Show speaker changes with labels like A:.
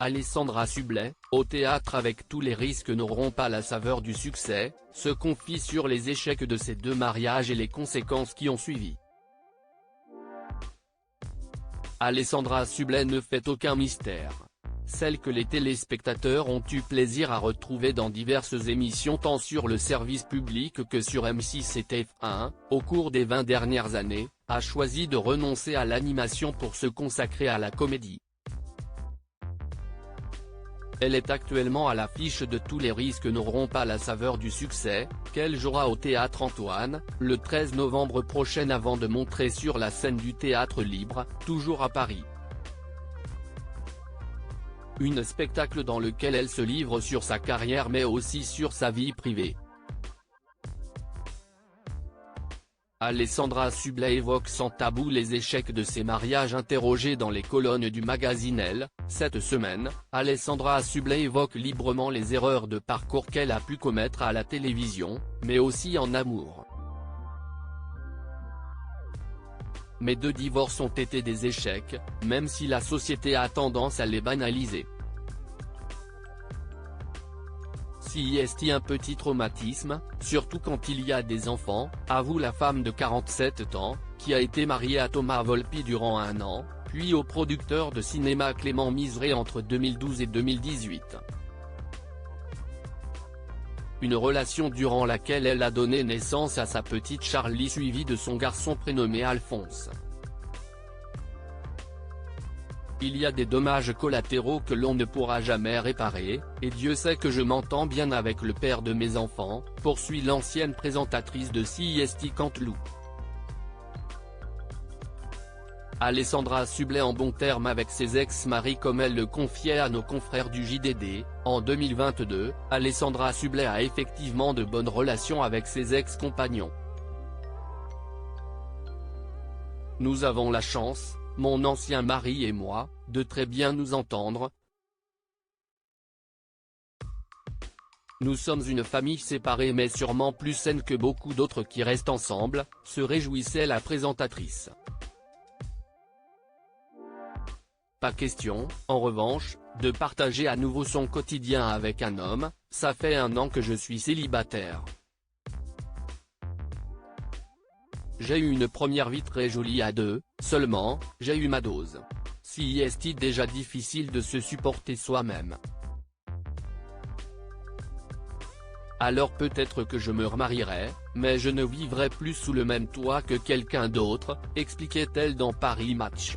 A: Alessandra Sublet, au théâtre avec tous les risques n'auront pas la saveur du succès, se confie sur les échecs de ses 2 mariages et les conséquences qui ont suivi. Alessandra Sublet ne fait aucun mystère. Celle que les téléspectateurs ont eu plaisir à retrouver dans diverses émissions tant sur le service public que sur M6 et TF1, au cours des 20 dernières années, a choisi de renoncer à l'animation pour se consacrer à la comédie. Elle est actuellement à l'affiche de Tous les risques n'auront pas la saveur du succès, qu'elle jouera au Théâtre Antoine, le 13 novembre prochain avant de montrer sur la scène du Théâtre Libre, toujours à Paris. Un spectacle dans lequel elle se livre sur sa carrière mais aussi sur sa vie privée. Alessandra Sublet évoque sans tabou les échecs de ses mariages. Interrogée dans les colonnes du magazine Elle, cette semaine, Alessandra Sublet évoque librement les erreurs de parcours qu'elle a pu commettre à la télévision, mais aussi en amour. Mes 2 divorces ont été des échecs, même si la société a tendance à les banaliser. Si est un petit traumatisme, surtout quand il y a des enfants, avoue la femme de 47 ans, qui a été mariée à Thomas Volpi durant 1 an, puis au producteur de cinéma Clément Miseré entre 2012 et 2018. Une relation durant laquelle elle a donné naissance à sa petite Charlie suivie de son garçon prénommé Alphonse. Il y a des dommages collatéraux que l'on ne pourra jamais réparer, et Dieu sait que je m'entends bien avec le père de mes enfants, poursuit l'ancienne présentatrice de CIST Canteloup. Alessandra Sublet en bons termes avec ses ex-maris comme elle le confiait à nos confrères du JDD, en 2022, Alessandra Sublet a effectivement de bonnes relations avec ses ex-compagnons. Nous avons la chance, mon ancien mari et moi, de très bien nous entendre. Nous sommes une famille séparée mais sûrement plus saine que beaucoup d'autres qui restent ensemble, se réjouissait la présentatrice. Pas question, en revanche, de partager à nouveau son quotidien avec un homme, ça fait 1 an que je suis célibataire. J'ai eu une première vie très jolie à 2, seulement, j'ai eu ma dose. Si est déjà difficile de se supporter soi-même. Alors peut-être que je me remarierai, mais je ne vivrai plus sous le même toit que quelqu'un d'autre, expliquait-elle dans Paris Match.